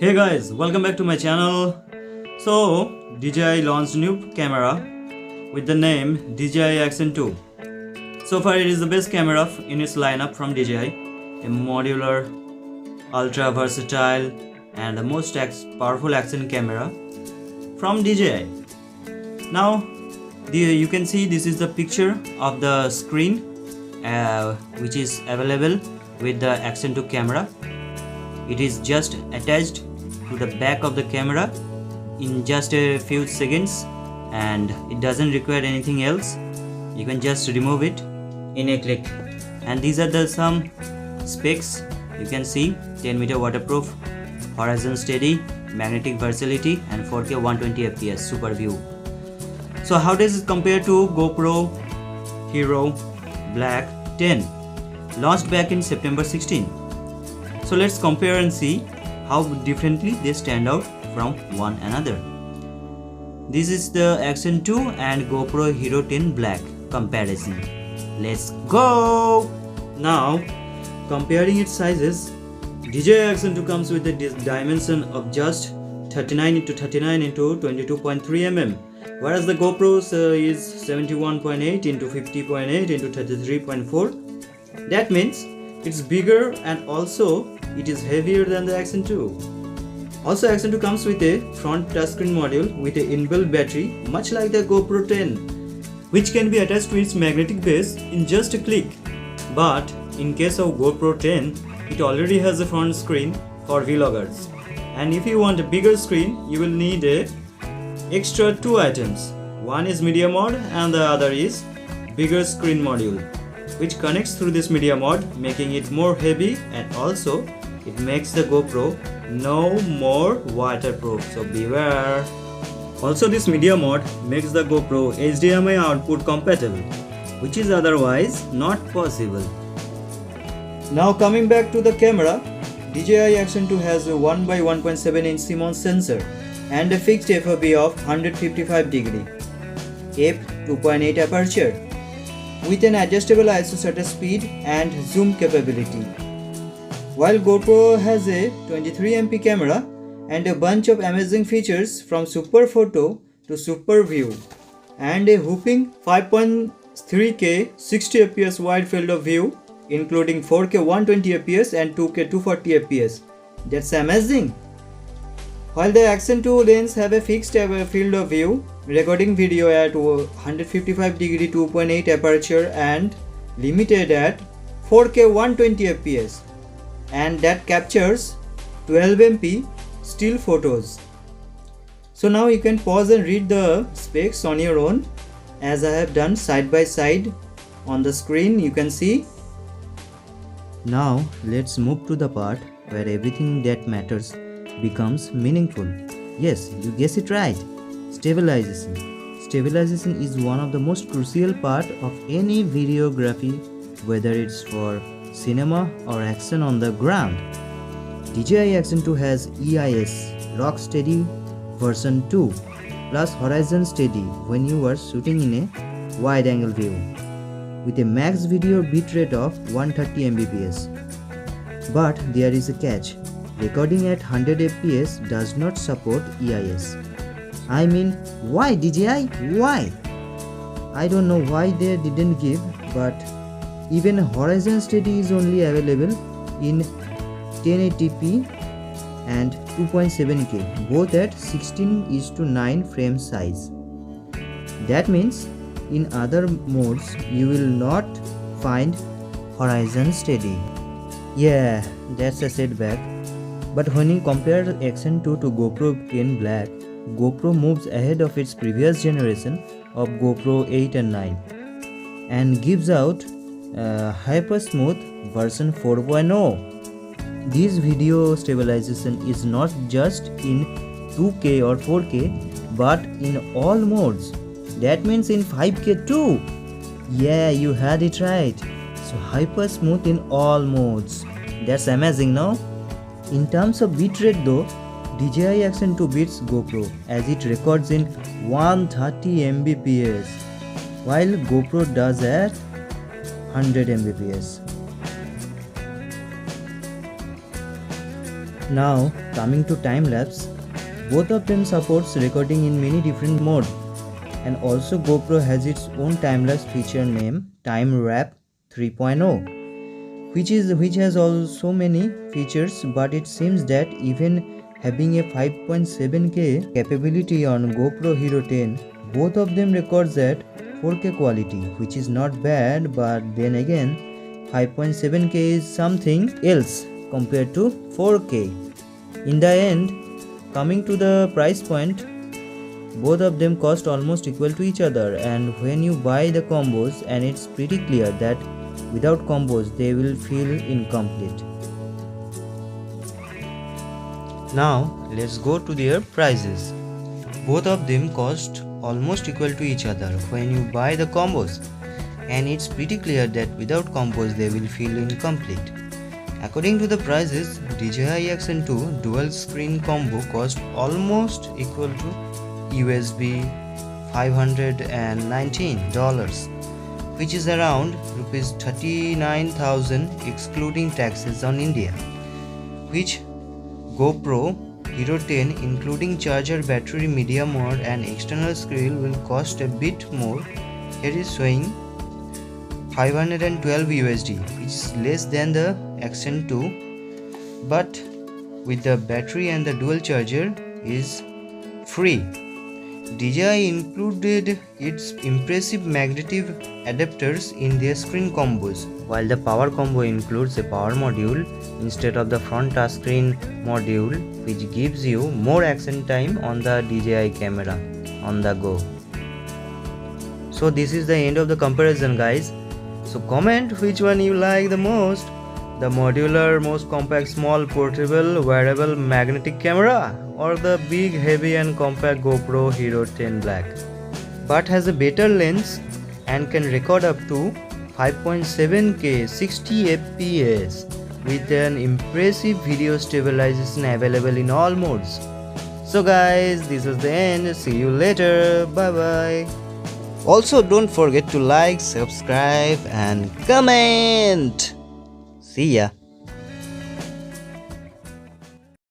Hey guys, welcome back to my channel. So, DJI launched new camera with the name DJI Action 2. So far it is the best camera in its lineup from DJI, a modular, ultra versatile and the most powerful action camera from DJI. Now, you can see this is the picture of the screen which is available with the Action 2 camera. It is just attached to the back of the camera in just a few seconds and it doesn't require anything else. You can just remove it in a click. And these are the some specs. You can see 10-meter waterproof, horizon steady, magnetic versatility and 4K 120 fps super view. So how does it compare to GoPro Hero Black 10 launched back in September 16? So let's compare and see how differently they stand out from one another. This is the Action 2 and GoPro Hero 10 Black comparison. Let's go! Now, comparing its sizes, DJI Action 2 comes with a dimension of just 39 x 39 x 22.3 mm, whereas the GoPro is 71.8 x 50.8 x 33.4. That means it's bigger and also it is heavier than the Action 2. Also, Action 2 comes with a front touchscreen module with an inbuilt battery much like the GoPro 10, which can be attached to its magnetic base in just a click. But in case of GoPro 10, it already has a front screen for vloggers. And if you want a bigger screen, you will need a extra two items. One is media mod and the other is bigger screen module, which connects through this media mod, making it more heavy, and also it makes the GoPro no more waterproof, so beware. Also, this media mod makes the GoPro HDMI output compatible, which is otherwise not possible. Now coming back to the camera, DJI Action 2 has a 1x1.7 inch CMOS sensor and a fixed FOV of 155 degree, f2.8 aperture, with an adjustable ISO shutter speed and zoom capability. While GoPro has a 23MP camera and a bunch of amazing features from Super Photo to Super View and a whopping 5.3K 60fps wide field of view, including 4K 120 fps and 2K 240 fps. That's amazing. While the Action 2 lens have a fixed field of view, recording video at 155 degree 2.8 aperture and limited at 4K 120 fps, and that captures 12MP still photos. So now you can pause and read the specs on your own, as I have done side by side on the screen. You can see. Now let's move to the part where everything that matters becomes meaningful. Yes, you guessed it right. Stabilization. Stabilization is one of the most crucial part of any videography, whether it's for cinema or action on the ground. DJI Action 2 has EIS Rock Steady version 2 plus Horizon Steady when you are shooting in a wide angle view with a max video bitrate of 130 Mbps. But there is a catch. Recording at 100 fps does not support EIS. I mean, why DJI? Why? I don't know why they didn't give, but even Horizon Steady is only available in 1080p and 2.7K, both at 16:9 frame size. That means in other modes you will not find Horizon Steady. Yeah, that's a setback. But when you compare Action 2 to GoPro 10 Black, GoPro moves ahead of its previous generation of GoPro 8 and 9 and gives out Hyper Smooth version 4.0. This video stabilization is not just in 2K or 4K but in all modes. That means in 5K too. Yeah, you had it right. So Hyper Smooth in all modes. That's amazing, no? In terms of bitrate though, DJI Action 2 beats GoPro as it records in 130 Mbps, while GoPro does at 100 Mbps. Now coming to time lapse, both of them supports recording in many different modes, and also GoPro has its own time lapse feature named Time Wrap 3.0, which has also many features, but it seems that even having a 5.7K capability on GoPro Hero 10, both of them records at 4K quality, which is not bad, but then again 5.7K is something else compared to 4K. In the end, coming to the price point, both of them cost almost equal to each other, and when you buy the combos, and it's pretty clear that without combos they will feel incomplete. Now let's go to their prices. Both of them cost almost equal to each other when you buy the combos, and it's pretty clear that without combos they will feel incomplete. According to the prices, DJI Action 2 dual screen combo cost almost equal to USD $519, which is around Rs 39,000 excluding taxes on India, which GoPro Hero 10 including charger, battery, media mode and external screen will cost a bit more. Here is showing 512 USD, which is less than the Action 2, but with the battery and the dual charger is free. DJI included its impressive magnetic adapters in their screen combos, while the power combo includes a power module instead of the front touchscreen module, which gives you more action time on the DJI camera on the go. So this is the end of the comparison, guys. So comment which one you like the most, the modular, most compact, small, portable, wearable magnetic camera, or the big, heavy and compact GoPro Hero 10 Black, but has a better lens and can record up to 5.7K 60 fps with an impressive video stabilization available in all modes. So guys, this is the end. See you later. Bye bye. Also don't forget to like, subscribe and comment. See ya.